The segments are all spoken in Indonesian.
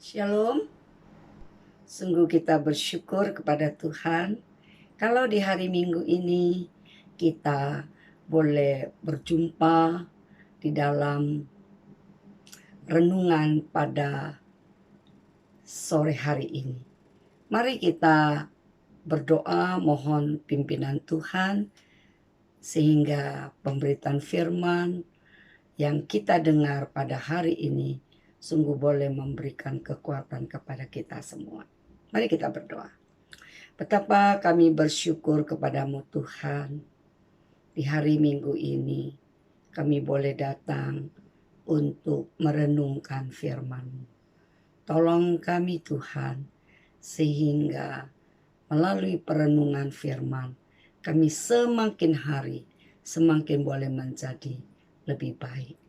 Shalom, sungguh kita bersyukur kepada Tuhan kalau di hari Minggu ini kita boleh berjumpa di dalam renungan pada sore hari ini. Mari kita berdoa mohon pimpinan Tuhan sehingga pemberitaan firman yang kita dengar pada hari ini sungguh boleh memberikan kekuatan kepada kita semua. Mari kita berdoa. Betapa kami bersyukur kepadamu Tuhan. Di hari Minggu ini kami boleh datang untuk merenungkan firman-Mu. Tolong kami Tuhan, sehingga melalui perenungan firman kami semakin hari semakin boleh menjadi lebih baik.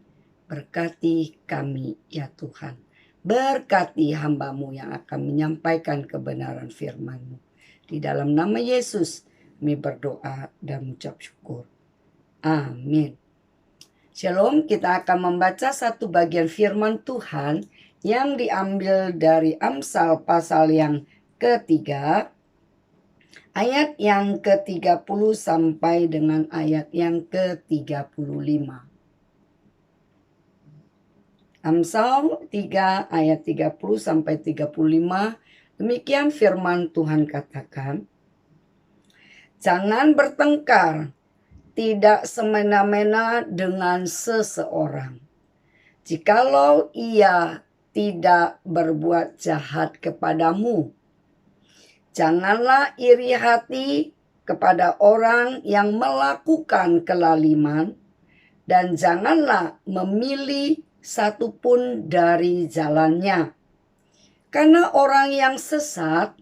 Berkati kami ya Tuhan. Berkati hamba-Mu yang akan menyampaikan kebenaran firman-Mu. Di dalam nama Yesus kami berdoa dan mengucap syukur. Amin. Shalom, kita akan membaca satu bagian firman Tuhan yang diambil dari Amsal pasal yang ketiga, ayat yang ke-30 sampai dengan ayat yang ke-35. Amsal 3 ayat 30 sampai 35, demikian firman Tuhan katakan, jangan bertengkar, tidak semena-mena dengan seseorang. Jikalau ia tidak berbuat jahat kepadamu, janganlah iri hati kepada orang yang melakukan kelaliman, dan janganlah memilih satupun dari jalannya. Karena orang yang sesat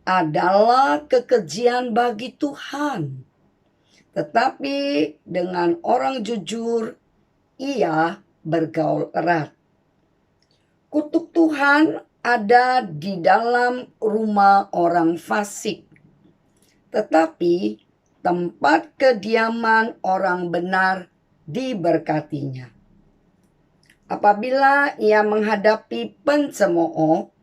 adalah kekejian bagi Tuhan. Tetapi dengan orang jujur ia bergaul erat. Kutuk Tuhan ada di dalam rumah orang fasik, tetapi tempat kediaman orang benar diberkatinya. Apabila ia menghadapi pencemooh,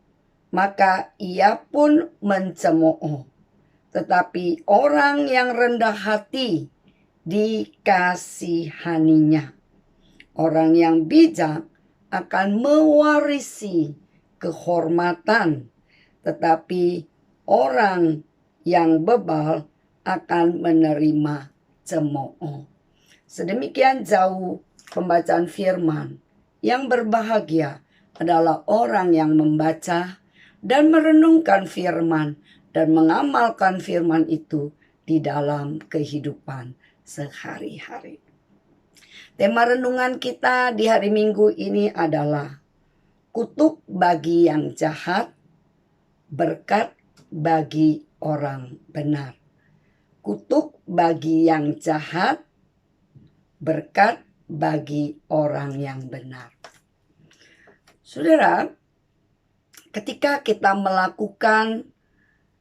maka ia pun mencemooh. Tetapi orang yang rendah hati dikasihaninya. Orang yang bijak akan mewarisi kehormatan, tetapi orang yang bebal akan menerima cemooh. Sedemikian jauh pembacaan firman. Yang berbahagia adalah orang yang membaca dan merenungkan firman dan mengamalkan firman itu di dalam kehidupan sehari-hari. Tema renungan kita di hari Minggu ini adalah kutuk bagi yang jahat, berkat bagi orang benar. Kutuk bagi yang jahat, berkat bagi orang yang benar. Saudara, ketika kita melakukan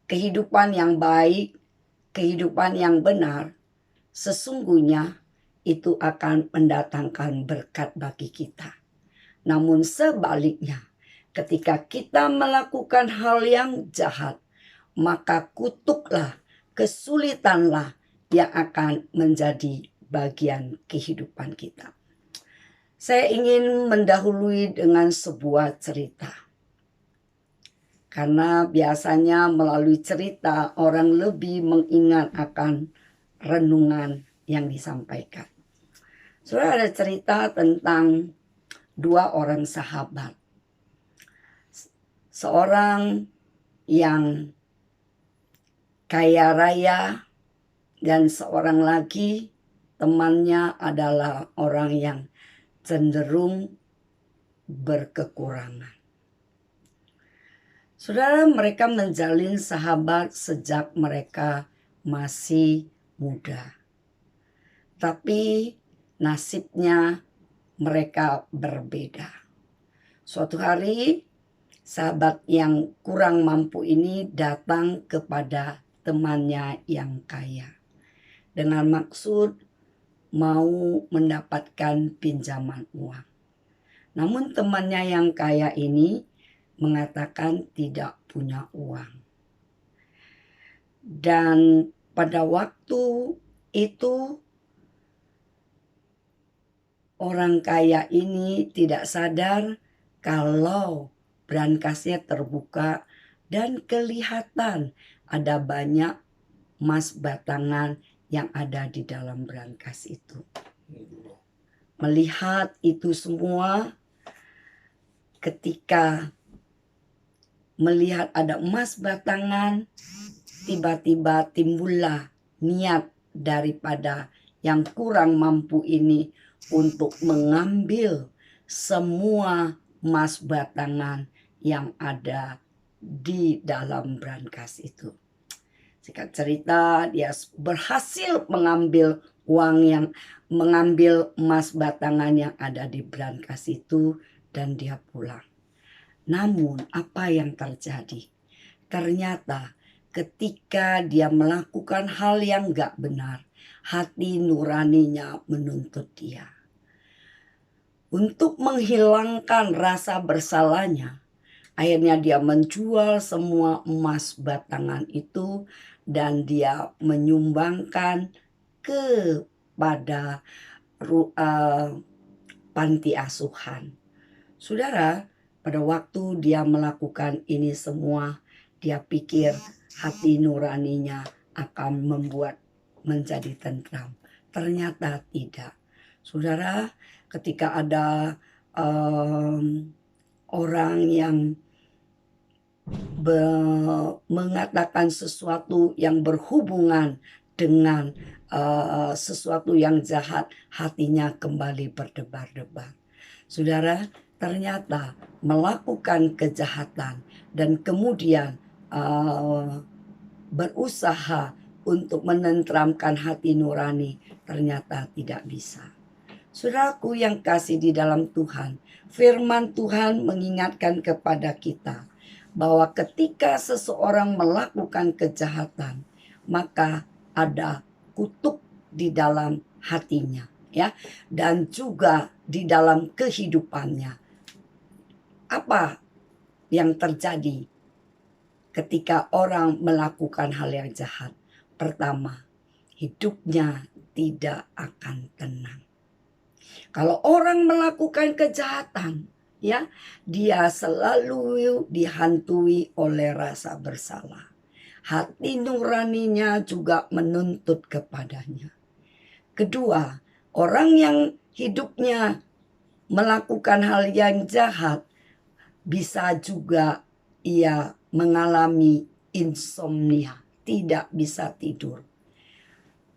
kehidupan yang baik, kehidupan yang benar, sesungguhnya itu akan mendatangkan berkat bagi kita. Namun sebaliknya, ketika kita melakukan hal yang jahat, maka kutuklah, kesulitanlah yang akan menjadi bagian kehidupan kita. Saya ingin mendahului dengan sebuah cerita. Karena biasanya melalui cerita orang lebih mengingat akan renungan yang disampaikan. Saudara, ada cerita tentang dua orang sahabat. Seorang yang kaya raya dan seorang lagi temannya adalah orang yang cenderung berkekurangan. Saudara, mereka menjalin sahabat sejak mereka masih muda. Tapi nasibnya mereka berbeda. Suatu hari, sahabat yang kurang mampu ini datang kepada temannya yang kaya dengan maksud mau mendapatkan pinjaman uang. Namun temannya yang kaya ini mengatakan tidak punya uang. Dan pada waktu itu orang kaya ini tidak sadar kalau brankasnya terbuka dan kelihatan ada banyak emas batangan yang ada di dalam brankas itu. Melihat itu semua, ketika melihat ada emas batangan, tiba-tiba timbullah niat daripada yang kurang mampu ini untuk mengambil semua emas batangan yang ada di dalam brankas itu. Singkat cerita, dia berhasil mengambil mengambil emas batangan yang ada di brankas itu dan dia pulang. Namun apa yang terjadi? Ternyata ketika dia melakukan hal yang gak benar, hati nuraninya menuntut dia. Untuk menghilangkan rasa bersalahnya, akhirnya dia menjual semua emas batangan itu dan dia menyumbangkan kepada panti asuhan. Saudara, pada waktu dia melakukan ini semua, dia pikir hati nuraninya akan membuat menjadi tentram. Ternyata tidak. Saudara, ketika ada orang yang mengatakan sesuatu yang berhubungan dengan sesuatu yang jahat, hatinya kembali berdebar-debar. Saudara, ternyata melakukan kejahatan dan kemudian berusaha untuk menenteramkan hati nurani ternyata tidak bisa. Saudaraku yang kasih di dalam Tuhan, firman Tuhan mengingatkan kepada kita bahwa ketika seseorang melakukan kejahatan, maka ada kutuk di dalam hatinya, ya, dan juga di dalam kehidupannya. Apa yang terjadi ketika orang melakukan hal yang jahat? Pertama, hidupnya tidak akan tenang. Kalau orang melakukan kejahatan, ya, dia selalu dihantui oleh rasa bersalah. Hati nuraninya juga menuntut kepadanya. Kedua, orang yang hidupnya melakukan hal yang jahat bisa juga ia mengalami insomnia, tidak bisa tidur.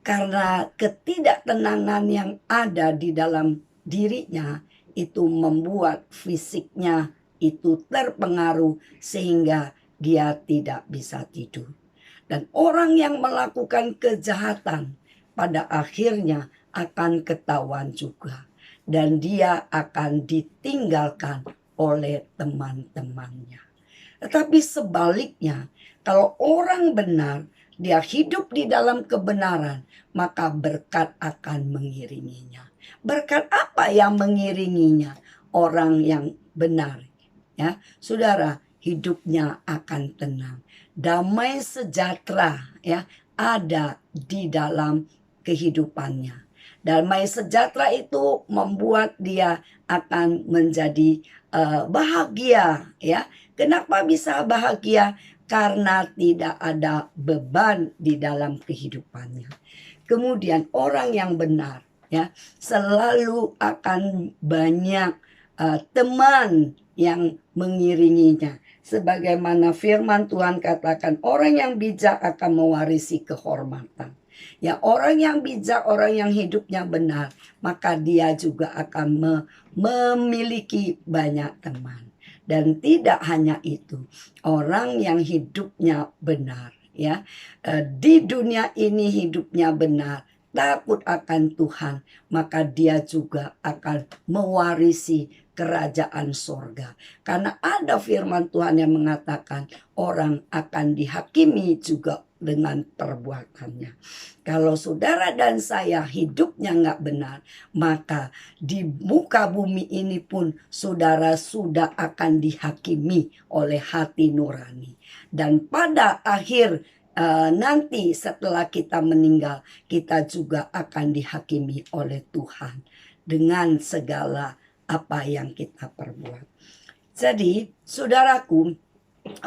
Karena ketidaktenangan yang ada di dalam dirinya itu membuat fisiknya itu terpengaruh sehingga dia tidak bisa tidur. Dan orang yang melakukan kejahatan pada akhirnya akan ketahuan juga. Dan dia akan ditinggalkan oleh teman-temannya. Tetapi sebaliknya, kalau orang benar, dia hidup di dalam kebenaran, maka berkat akan mengiringinya. Berkat apa yang mengiringinya? Orang yang benar, ya, saudara, hidupnya akan tenang. Damai sejahtera, ya, ada di dalam kehidupannya. Damai sejahtera itu membuat dia akan menjadi bahagia, ya. Kenapa bisa bahagia? Karena tidak ada beban di dalam kehidupannya. Kemudian orang yang benar, ya, selalu akan banyak teman yang mengiringinya. Sebagaimana firman Tuhan katakan, orang yang bijak akan mewarisi kehormatan. Ya, orang yang bijak, orang yang hidupnya benar, maka dia juga akan memiliki banyak teman. Dan tidak hanya itu, orang yang hidupnya benar, ya, di dunia ini hidupnya benar, takut akan Tuhan, maka dia juga akan mewarisi kerajaan sorga. Karena ada firman Tuhan yang mengatakan orang akan dihakimi juga dengan perbuatannya. Kalau saudara dan saya hidupnya nggak benar, maka di muka bumi ini pun saudara sudah akan dihakimi oleh hati nurani. Dan pada akhir nanti setelah kita meninggal, kita juga akan dihakimi oleh Tuhan dengan segala apa yang kita perbuat. Jadi, saudaraku,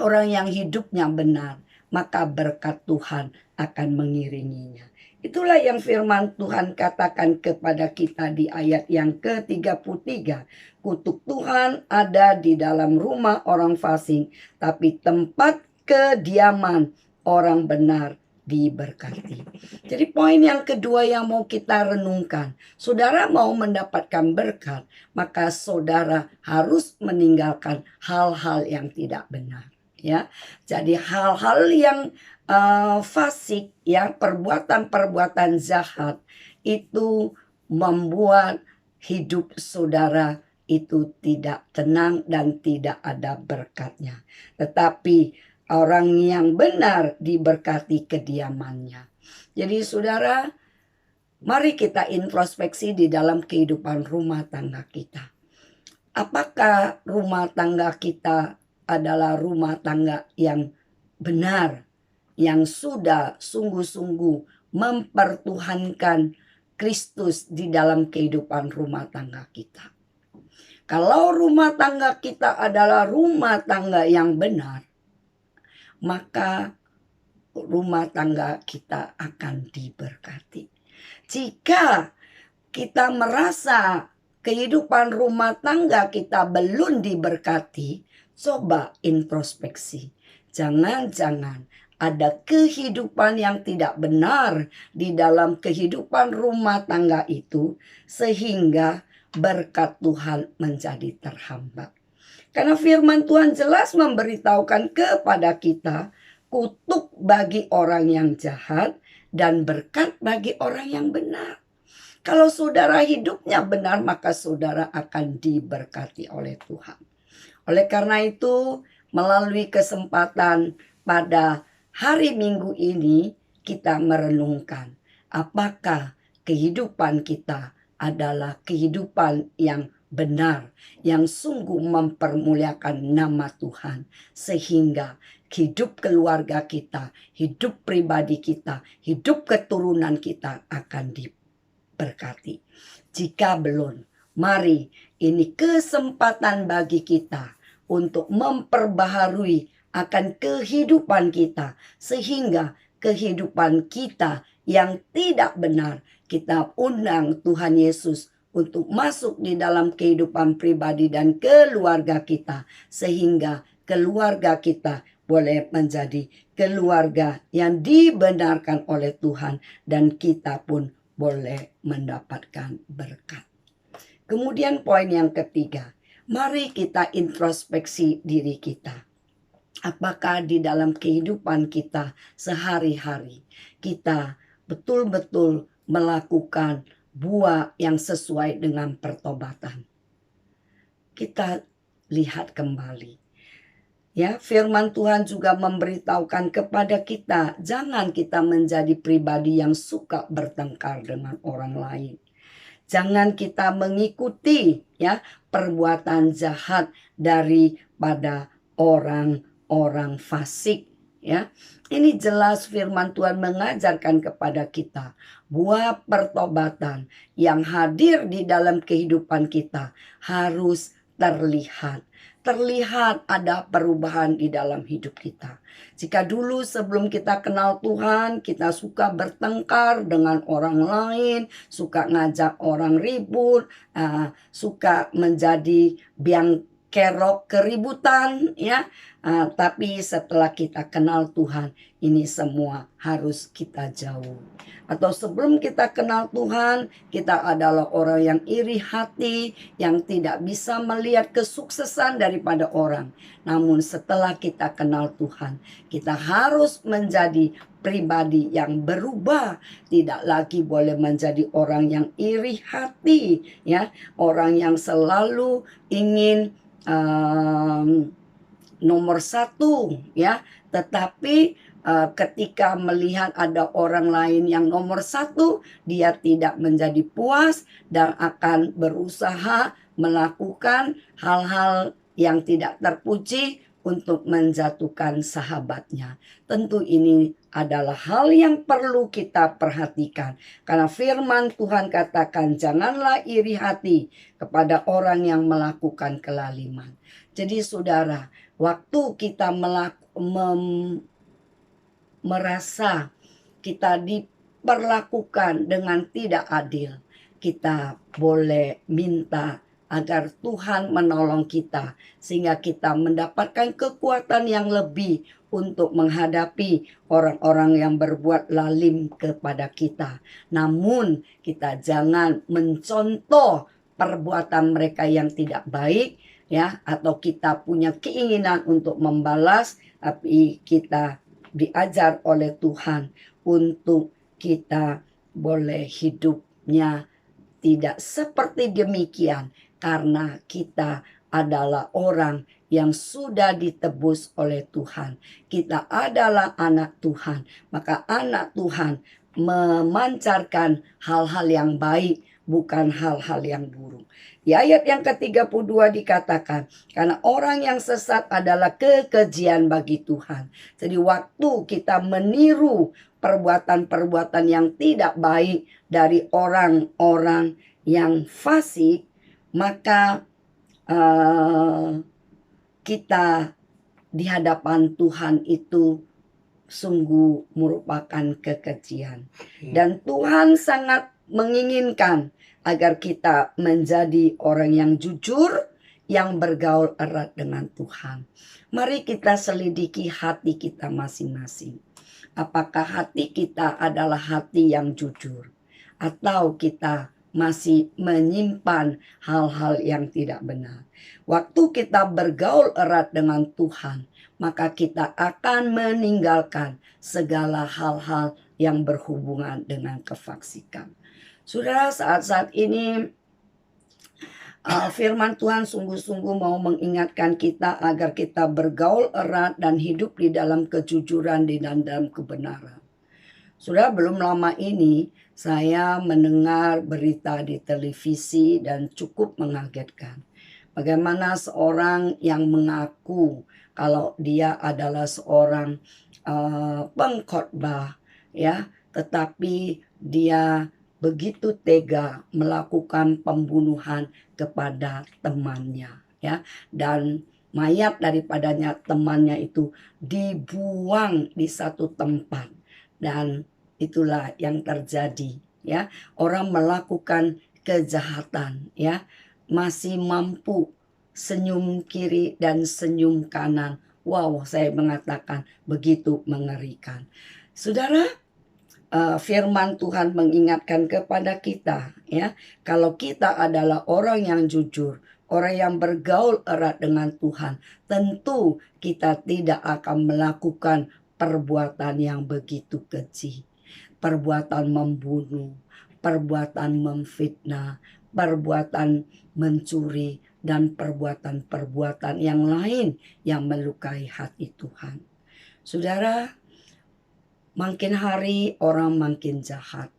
orang yang hidupnya benar, maka berkat Tuhan akan mengiringinya. Itulah yang firman Tuhan katakan kepada kita di ayat yang ke-33. Kutuk Tuhan ada di dalam rumah orang fasik, tapi tempat kediaman orang benar diberkati. Jadi poin yang kedua yang mau kita renungkan, saudara mau mendapatkan berkat, maka saudara harus meninggalkan hal-hal yang tidak benar. Ya, jadi hal-hal yang fasik, ya, perbuatan-perbuatan jahat itu membuat hidup saudara itu tidak tenang dan tidak ada berkatnya. Tetapi orang yang benar diberkati kediamannya. Jadi saudara, mari kita introspeksi di dalam kehidupan rumah tangga kita. Apakah rumah tangga kita adalah rumah tangga yang benar, yang sudah sungguh-sungguh mempertuhankan Kristus di dalam kehidupan rumah tangga kita. Kalau rumah tangga kita adalah rumah tangga yang benar, maka rumah tangga kita akan diberkati. Jika kita merasa kehidupan rumah tangga kita belum diberkati, coba introspeksi. Jangan-jangan ada kehidupan yang tidak benar di dalam kehidupan rumah tangga itu, sehingga berkat Tuhan menjadi terhambat. Karena firman Tuhan jelas memberitahukan kepada kita, kutuk bagi orang yang jahat dan berkat bagi orang yang benar. Kalau saudara hidupnya benar, maka saudara akan diberkati oleh Tuhan. Oleh karena itu, melalui kesempatan pada hari Minggu ini, kita merenungkan apakah kehidupan kita adalah kehidupan yang benar, yang sungguh mempermuliakan nama Tuhan, sehingga hidup keluarga kita, hidup pribadi kita, hidup keturunan kita akan diberkati. Jika belum, mari ini kesempatan bagi kita untuk memperbaharui akan kehidupan kita, sehingga kehidupan kita yang tidak benar, kita undang Tuhan Yesus untuk masuk di dalam kehidupan pribadi dan keluarga kita, sehingga keluarga kita boleh menjadi keluarga yang dibenarkan oleh Tuhan, dan kita pun boleh mendapatkan berkat. Kemudian poin yang ketiga, mari kita introspeksi diri kita. Apakah di dalam kehidupan kita sehari-hari kita betul-betul melakukan buah yang sesuai dengan pertobatan? Kita lihat kembali. Ya, firman Tuhan juga memberitahukan kepada kita, jangan kita menjadi pribadi yang suka bertengkar dengan orang lain. Jangan kita mengikuti, ya, perbuatan jahat daripada orang-orang fasik, ya. Ini jelas firman Tuhan mengajarkan kepada kita buah pertobatan yang hadir di dalam kehidupan kita harus terlihat. Terlihat ada perubahan di dalam hidup kita. Jika dulu sebelum kita kenal Tuhan, kita suka bertengkar dengan orang lain, suka ngajak orang ribut, suka menjadi biang kerok keributan, ya. Tapi setelah kita kenal Tuhan, ini semua harus kita jauh. Atau sebelum kita kenal Tuhan, kita adalah orang yang iri hati, yang tidak bisa melihat kesuksesan daripada orang. Namun setelah kita kenal Tuhan, kita harus menjadi pribadi yang berubah, tidak lagi boleh menjadi orang yang iri hati, ya, orang yang selalu ingin nomor satu, ya, tetapi ketika melihat ada orang lain yang nomor satu, dia tidak menjadi puas dan akan berusaha melakukan hal-hal yang tidak terpuji untuk menjatuhkan sahabatnya. Tentu ini adalah hal yang perlu kita perhatikan. Karena firman Tuhan katakan, janganlah iri hati kepada orang yang melakukan kelaliman. Jadi saudara, waktu kita merasa kita diperlakukan dengan tidak adil, kita boleh minta agar Tuhan menolong kita sehingga kita mendapatkan kekuatan yang lebih untuk menghadapi orang-orang yang berbuat lalim kepada kita. Namun kita jangan mencontoh perbuatan mereka yang tidak baik, ya, atau kita punya keinginan untuk membalas, tapi kita diajar oleh Tuhan untuk kita boleh hidupnya tidak seperti demikian, karena kita adalah orang yang sudah ditebus oleh Tuhan. Kita adalah anak Tuhan, maka anak Tuhan memancarkan hal-hal yang baik, bukan hal-hal yang buruk. Di ayat yang ke-32 dikatakan, karena orang yang sesat adalah kekejian bagi Tuhan. Jadi waktu kita meniru perbuatan-perbuatan yang tidak baik dari orang-orang yang fasik, maka kita di hadapan Tuhan itu sungguh merupakan kekejian. Dan Tuhan sangat menginginkan agar kita menjadi orang yang jujur, yang bergaul erat dengan Tuhan. Mari kita selidiki hati kita masing-masing. Apakah hati kita adalah hati yang jujur, atau kita masih menyimpan hal-hal yang tidak benar. Waktu kita bergaul erat dengan Tuhan, maka kita akan meninggalkan segala hal-hal yang berhubungan dengan kefasikan. Saudara, saat-saat ini firman Tuhan sungguh-sungguh mau mengingatkan kita agar kita bergaul erat dan hidup di dalam kejujuran dan dalam kebenaran. Sudah belum lama ini saya mendengar berita di televisi dan cukup mengagetkan. Bagaimana seorang yang mengaku kalau dia adalah seorang pengkhotbah, ya, tetapi dia begitu tega melakukan pembunuhan kepada temannya, ya, dan mayat daripadanya temannya itu dibuang di satu tempat. Dan itulah yang terjadi, ya. Orang melakukan kejahatan, ya, masih mampu senyum kiri dan senyum kanan. Wow, saya mengatakan begitu mengerikan. Saudara, firman Tuhan mengingatkan kepada kita, ya, kalau kita adalah orang yang jujur, orang yang bergaul erat dengan Tuhan, tentu kita tidak akan melakukan perbuatan yang begitu keji, perbuatan membunuh, perbuatan memfitnah, perbuatan mencuri, dan perbuatan-perbuatan yang lain yang melukai hati Tuhan. Saudara, makin hari orang makin jahat,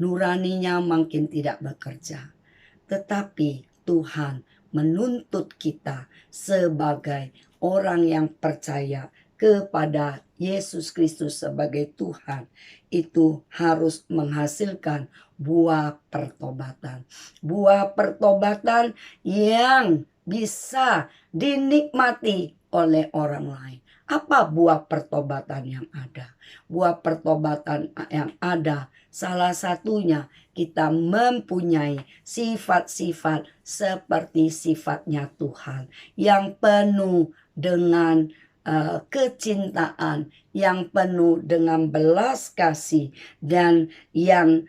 nuraninya makin tidak bekerja. Tetapi Tuhan menuntut kita sebagai orang yang percaya kepada Yesus Kristus sebagai Tuhan, itu harus menghasilkan buah pertobatan. Buah pertobatan yang bisa dinikmati oleh orang lain. Apa buah pertobatan yang ada? Buah pertobatan yang ada, salah satunya kita mempunyai sifat-sifat seperti sifatnya Tuhan, yang penuh dengan kecintaan, yang penuh dengan belas kasih, dan yang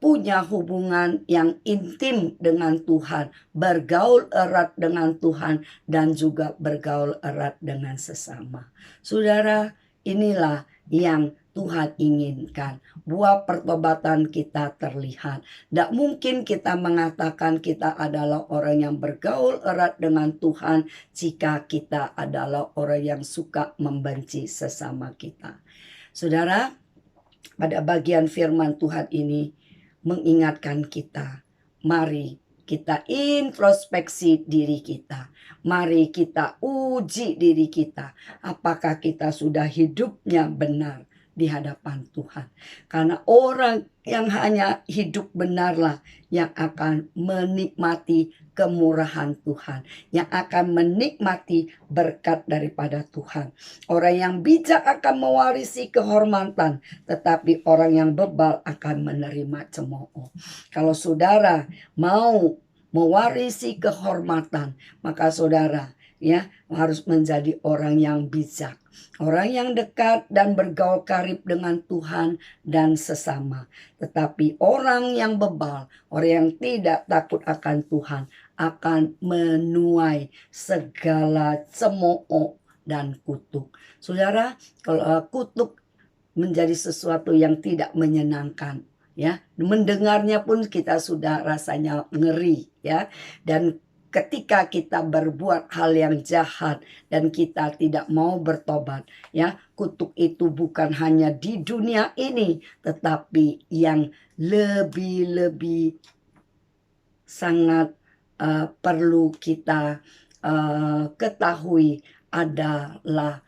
punya hubungan yang intim dengan Tuhan, bergaul erat dengan Tuhan, dan juga bergaul erat dengan sesama. Saudara, inilah yang Tuhan inginkan. Buah pertobatan kita terlihat. Tidak mungkin kita mengatakan kita adalah orang yang bergaul erat dengan Tuhan jika kita adalah orang yang suka membenci sesama kita. Saudara, pada bagian firman Tuhan ini mengingatkan kita, mari kita introspeksi diri kita. Mari kita uji diri kita. Apakah kita sudah hidupnya benar di hadapan Tuhan. Karena orang yang hanya hidup benarlah yang akan menikmati kemurahan Tuhan. Yang akan menikmati berkat daripada Tuhan. Orang yang bijak akan mewarisi kehormatan. Tetapi orang yang bebal akan menerima cemooh. Kalau saudara mau mewarisi kehormatan, maka saudara harus menjadi orang yang bijak, orang yang dekat dan bergaul karib dengan Tuhan dan sesama. Tetapi orang yang bebal, orang yang tidak takut akan Tuhan, akan menuai segala cemooh dan kutuk. Saudara, kalau kutuk menjadi sesuatu yang tidak menyenangkan, mendengarnya pun kita sudah rasanya ngeri, dan ketika kita berbuat hal yang jahat dan kita tidak mau bertobat, kutuk itu bukan hanya di dunia ini, tetapi yang lebih sangat perlu kita ketahui adalah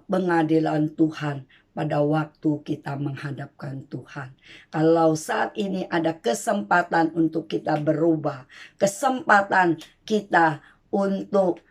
pengadilan Tuhan pada waktu kita menghadapkan Tuhan. Kalau saat ini ada kesempatan untuk kita berubah, kesempatan kita untuk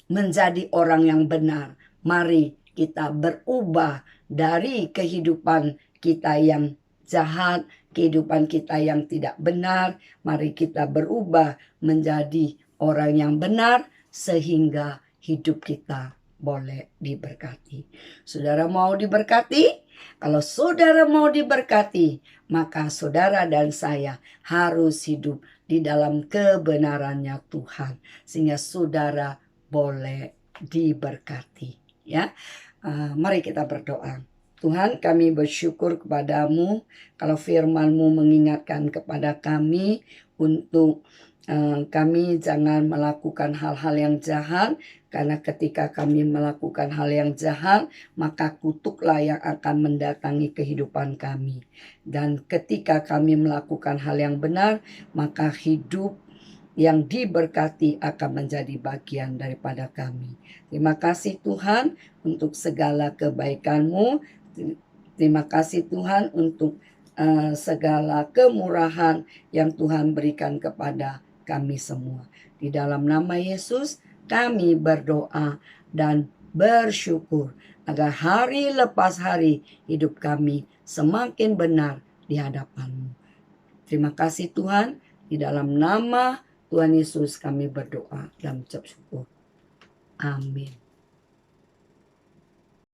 menjadi orang yang benar, mari kita berubah dari kehidupan kita yang jahat, kehidupan kita yang tidak benar. Mari kita berubah menjadi orang yang benar sehingga hidup kita boleh diberkati. Saudara mau diberkati? Kalau saudara mau diberkati, maka saudara dan saya harus hidup di dalam kebenarannya Tuhan, sehingga saudara boleh diberkati. Mari kita berdoa. Tuhan, kami bersyukur kepadamu kalau firman-Mu mengingatkan kepada kami untuk kami jangan melakukan hal-hal yang jahat, karena ketika kami melakukan hal yang jahat, maka kutuklah yang akan mendatangi kehidupan kami. Dan ketika kami melakukan hal yang benar, maka hidup yang diberkati akan menjadi bagian daripada kami. Terima kasih Tuhan untuk segala kebaikan-Mu. Terima kasih Tuhan untuk segala kemurahan yang Tuhan berikan kepada kami semua. Di dalam nama Yesus kami berdoa dan bersyukur agar hari lepas hari hidup kami semakin benar di hadapan-Mu. Terima kasih Tuhan, di dalam nama Tuhan Yesus kami berdoa dan mengucap syukur. Amin.